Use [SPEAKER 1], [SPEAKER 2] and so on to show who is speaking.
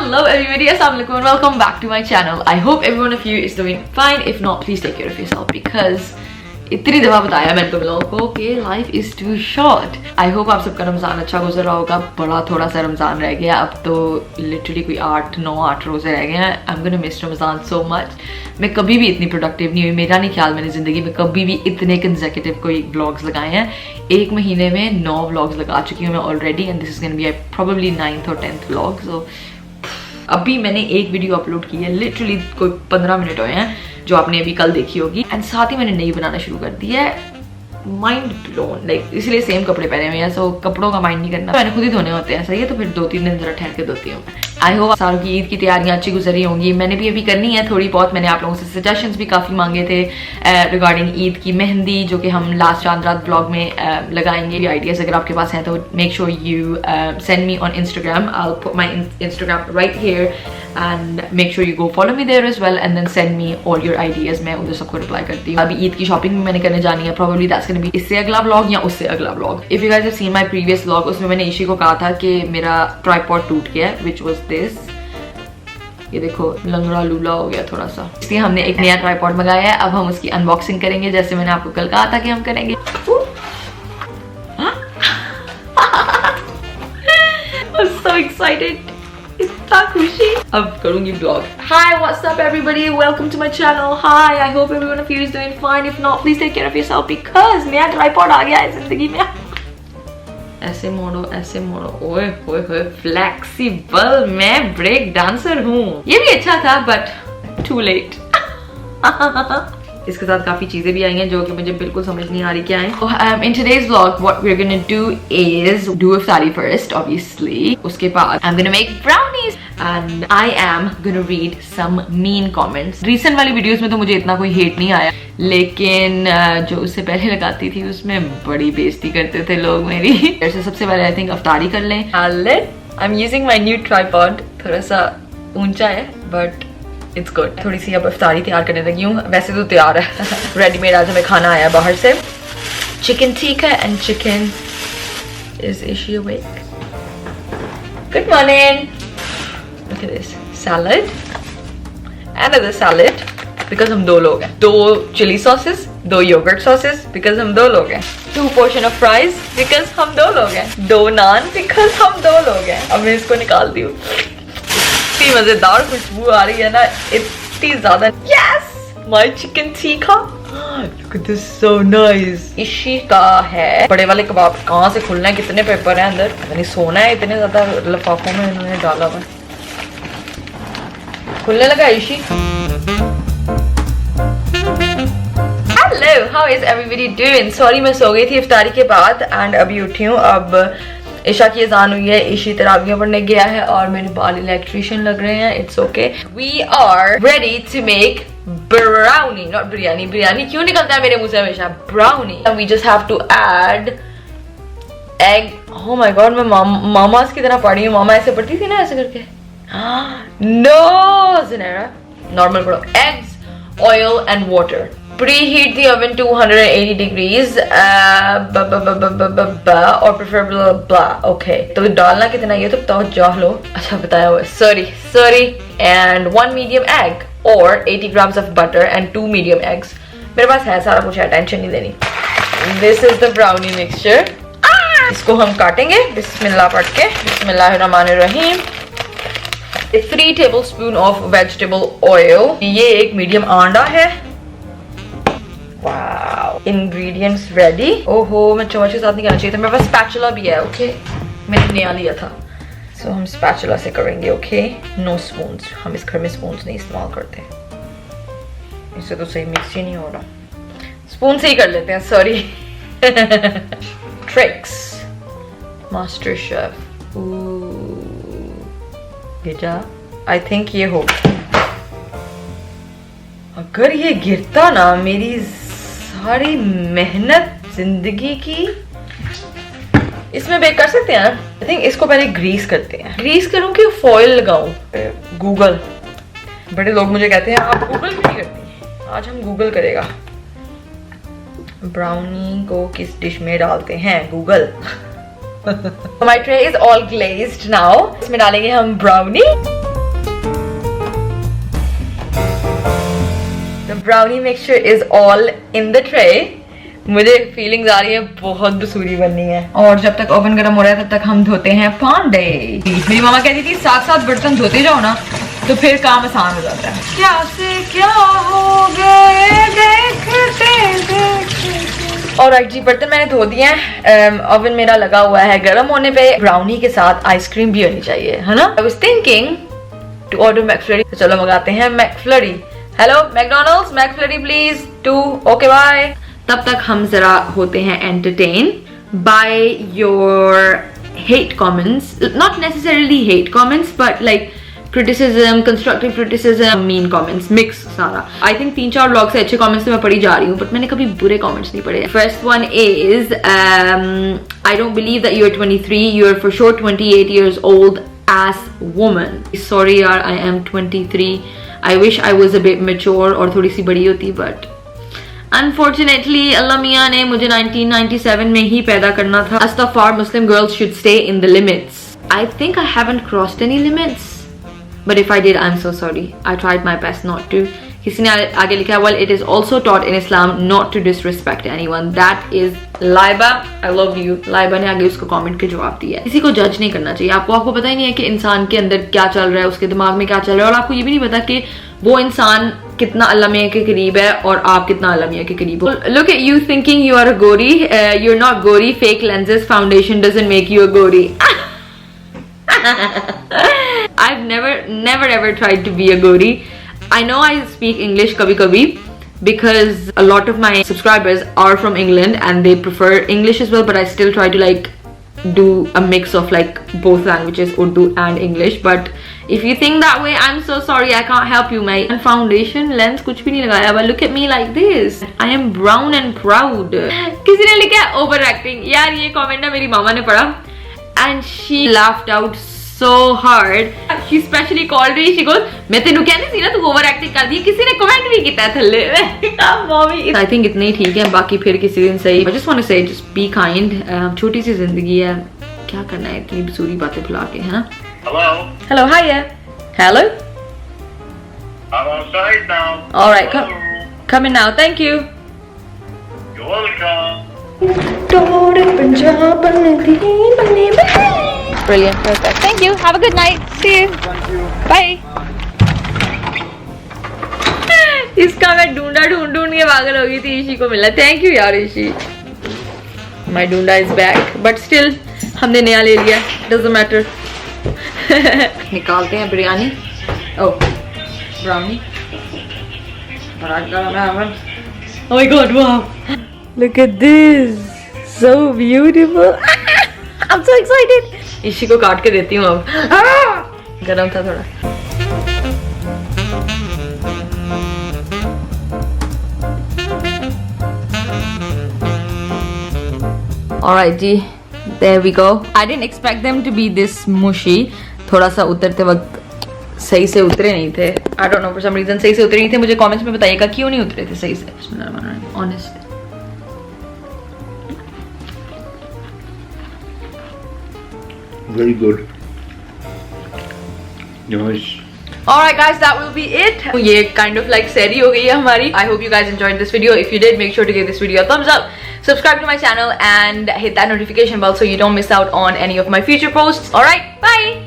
[SPEAKER 1] Hello everybody, Assalamualaikum and welcome back to my channel. I hope every one of you is doing fine. If not, please take care of yourself because इतनी दफा बताया मैंने तुम लोगों को कि life is too short. I hope आप सबका रमजान अच्छा गुजर रहा होगा. बड़ा थोड़ा सा रमजान रह गया, अब तो लिटरली कोई 8 रोजे रह गए हैं. I am gonna miss Ramzan so much. मैं कभी भी इतनी प्रोडक्टिव नहीं हुई. मेरा नहीं ख्याल मैंने जिंदगी में कभी भी इतने कंसेक्यूटिव कोई व्लॉग्स लगाए हैं. एक महीने में 9 व्लॉग्स लगा चुकी हूँ मैं already and this is gonna be probably 9th और 10th व्लॉग. सो अभी मैंने एक वीडियो अपलोड की है, लिटरली कोई 15 मिनट हुए हैं, जो आपने अभी कल देखी होगी. एंड साथ ही मैंने नई बनाना शुरू कर दी है. माइंड ब्लोन, लाइक इसलिए सेम कपड़े पहने हुए हैं, सो कपड़ों का माइंड नहीं करना. मैंने खुद ही धोने होते हैं, सही है. तो फिर 2-3 दिन जरा ठहर के धोती हूँ. आई होप सारों की ईद की तैयारियां अच्छी गुजरी होंगी. मैंने भी अभी करनी है थोड़ी बहुत. मैंने आप लोगों से सजेशंस भी काफ़ी मांगे थे रिगार्डिंग ईद की मेहंदी, जो कि हम लास्ट चांद रात ब्लॉग में लगाएंगे. आइडियाज अगर आपके पास हैं तो make sure you send me on Instagram. I'll put my Instagram right here and make sure you go follow me there as well and then send me all your ideas. मैं उधर सबको reply करती हूँ. अभी ईद की shopping भी मैंने करने जानी है. Probably that's gonna be इससे अगला व्लॉग या उससे अगला vlog. If you guys have seen my previous vlog, उसमें मैंने ईशी को कहा था कि मेरा ट्राइपॉड टूट गया, which was this. ये देखो लंगड़ा लूला हो गया थोड़ा सा, इसलिए हमने एक नया ट्राइपॉड मंगाया है. अब हम उसकी अनबॉक्सिंग करेंगे जैसे मैंने आपको कल कहा था कि हम करेंगे. I'm so excited. इतना खुशी. अब करूंगी blog. Hi, what's up everybody? Welcome to my channel. Hi, I hope everyone of you is doing fine. If not, please take care of yourself because नया ट्राइपॉड आ गया है जिंदगी में. ऐसे मोड़ो, ऐसे मोड़ो. ओए होए होए, फ्लेक्सिबल. मैं ब्रेक डांसर हूँ. ये भी अच्छा था बट टू लेट. इसके साथ काफी चीजें भी आई हैं जो कि मुझे बिल्कुल समझ नहीं आ रही क्या है. In today's vlog, what we're gonna do is do iftari first, obviously. उसके बाद I'm gonna make brownies and I am gonna read some mean comments. Recent वाली वीडियोस में तो मुझे इतना कोई हेट नहीं आया, लेकिन जो उससे पहले लगाती थी उसमें बड़ी बेइज्जती करते थे लोग मेरी. ऐसे सबसे पहले आई थिंक इफ्तारी कर लें. I'm using my new tripod. थोड़ा सा ऊंचा है बट इट्स गुड. थोड़ी सी अब इफ्तारी तैयार करने लगी हूँ. वैसे तो तैयार है, रेडीमेड. आज हमें खाना आया बाहर से. Chicken tikka and chicken. Is she awake? Good morning. Look at this salad. Another salad because हम 2 लोग हैं. 2 chili sauces, 2 yogurt sauces because हम 2 लोग हैं. 2 portion of fries because हम 2 लोग हैं. 2 naan because हम 2 लोग हैं. अब मैं इसको निकाल दी हूँ. इतनी मजेदार खुशबू आ रही है ना, इतनी ज्यादा. Yes, my chicken tikka. Look at this, so nice. Ishi का है. बड़े वाले कबाब कहाँ से खुलना है, कितने पेपर हैं अंदर, पता नहीं सोना है. इतने ज्यादा लिफाफों में इन्होंने डाला हुआ. खुलने लगा Ishi. Hello, how is everybody doing? Sorry मैं सो गई थी इफ्तारी के बाद एंड अभी उठी हूँ. अब ईशा की अजान हुई है, ईशी तरावियां पढ़ने गया है और मेरे बाल इलेक्ट्रिशियन लग रहे हैं. It's okay. We are ready to make brownie, not biryani. Biryani क्यों निकलता है मेरे मुंह से हमेशा? Brownie. We just have to add egg. Oh my god, मैं मामास की तरह पढ़ी हूँ. मामा ऐसे पढ़ती थी ना, ऐसे करके. नो ज़नेरा, नॉर्मल पढ़ो. Eggs, oil and water. Preheat the oven to 180 degrees or preferably blah. Okay. तो डालना कितना ये तो बताओ. जाह लो. अच्छा बताया हुआ. Sorry. And 1 medium egg or 80 grams of butter and 2 medium eggs. मेरे पास है सारा कुछ है, टेंशन नहीं देनी. This is the brownie mixture. इसको हम काटेंगे बिस्मिल्लाह पढ़ के. बिस्मिल्लाहिर्रहमानिर्रहीम. 3 tablespoon of vegetable oil. ये एक मीडियम अंडा है. Wow. Ingredients ready. ओहो, मैं चम्मच के साथ नहीं करना चाहिए था. मेरे पास स्पैचुला भी है. ओके, मैंने नया लिया था. सो हम स्पैचुला से करेंगे. Okay, no spoons. हम इस घर में स्पून्स नहीं इस्तेमाल करते. इससे तो सही मिक्स ही नहीं हो रहा. स्पून से ही कर लेते हैं. सॉरी. ट्रिक्स. Master chef. गिरा. आई थिंक ये हो. अगर ये गिरता ना, मेरी सारी मेहनत जिंदगी की. इसमें बेक कर सकते हैं. आई थिंक इसको पहले ग्रीस करते हैं. ग्रीस करूं कि फॉइल लगाऊं? गूगल. बड़े लोग मुझे कहते हैं आप गूगल क्यों नहीं करती. आज हम गूगल करेगा. ब्राउनी को किस डिश में डालते हैं? Google. My tray is all glazed now. इसमें डालेंगे हम brownie. Brownie mixture is all in the tray. मुझे फीलिंग्स आ रही है बहुत बसूरी बननी है। और जब तक ओवन गर्म हो रहा है तब तक हम धोते हैं भांडे। मेरी मामा कहती थी साथ साथ बर्तन धोते जाओ ना तो फिर काम आसान हो जाता है। क्या से क्या हो गए देखते। और जी बर्तन मैंने धो दिए हैं। ओवन मेरा लगा हुआ है गर्म होने पे। ब्राउनी के साथ आइसक्रीम भी होनी चाहिए, है ना। I was thinking to order McFlurry, तो चलो मंगाते हैं McFlurry. Hello McDonald's, McFlurry please 2। Okay bye. तब तक हम जरा होते हैं entertain by your hate comments, not necessarily hate comments but like criticism, constructive criticism, mean comments, mix सारा। I think 3-4 व्लॉग से अच्छे comments तो मैं पढ़ी जा रही हूँ but मैंने कभी बुरे comments नहीं पढ़े। First one is I don't believe that you are 23, you are for sure 28 years old as woman। Sorry यार, I am 23, I wish I was a bit mature और थोड़ी सी बड़ी होती but Unfortunately, अल्लाह मियाँ ने मुझे 1997 में ही पैदा करना था। Astafar, Muslim girls should stay in the limits. I think I haven't crossed any limits, but if I did, I'm so sorry. I tried my best not to. किसी ने आगे लिखा, well, it is also taught in Islam not to disrespect anyone. That is Laiba. I love you. Laiba ने आगे उसको comment के जवाब दिया। किसी को जज नहीं करना चाहिए। आपको पता ही नहीं है कि इंसान के अंदर क्या चल रहा है, उसके दिमाग में क्या चल रहा है, और आपको ये भी नहीं पता कि वो इंसान कितना अल्लाह मियाँ के करीब है और आप कितना अल्लाह मियाँ के करीब हो। Look at you thinking you are a gori. You're not gori. Fake lenses, foundation doesn't make you a gori. I've never ever tried to be a gori. I know I speak English kabhi because a lot of my subscribers are from England and they prefer English as well, but I still try to like do a mix of like both languages, Urdu and English. But if you think that way, I'm so sorry, I can't help you mate. And foundation lens कुछ भी नहीं लगाया, but look at me like this. I am brown and proud. किसी ने लिखा है overacting। यार ये comment ना मेरी मामा ने पढ़ा and she laughed out so hard. She specially called me. She goes, मैं तेनू कहनी सी ना तू overacting कर दी। किसी ने comment भी किया थल्ले। मम्मी I think इतने ही ठीक है, बाकी फिर किसी दिन सही। I just want to say just be kind. छोटी सी जिंदगी है, क्या करना है इतनी बसूरी बातें भुला के, है ना। Hello, hiya. Hello.
[SPEAKER 2] I'm outside now.
[SPEAKER 1] All right, come in now. Thank you.
[SPEAKER 2] You're welcome.
[SPEAKER 1] Brilliant, perfect. Thank you. Have a good night. See you.
[SPEAKER 2] Thank you.
[SPEAKER 1] Bye. इसका मैं ढूंढ के पागल हो गई थी। ईशी को मिला। Thank you यार ईशी। My Dunda is back, but still हमने नया ले लिया। Doesn't matter. निकालते हैं biryani. Oh, brownie. Oh my God! Wow! Look at this. So beautiful. I'm so excited. इसी को काट के देती हूँ अब। गरम था थोड़ा। Alright ji, there we go. I didn't expect them to be this mushy. थोड़ा सा उतरते वक्त सही से उतरे नहीं थे। I don't know for some reason सही से उतरे नहीं थे। मुझे comments में बताइएगा क्यों नहीं उतरे थे सही से। Honest.
[SPEAKER 2] Very good. Nice.
[SPEAKER 1] Alright guys, that will be it. ये kind of like seri हो गई है हमारी. I hope you guys enjoyed this video. If you did, make sure to give this video a thumbs up. Subscribe to my channel and hit that notification bell so you don't miss out on any of my future posts. Alright, bye!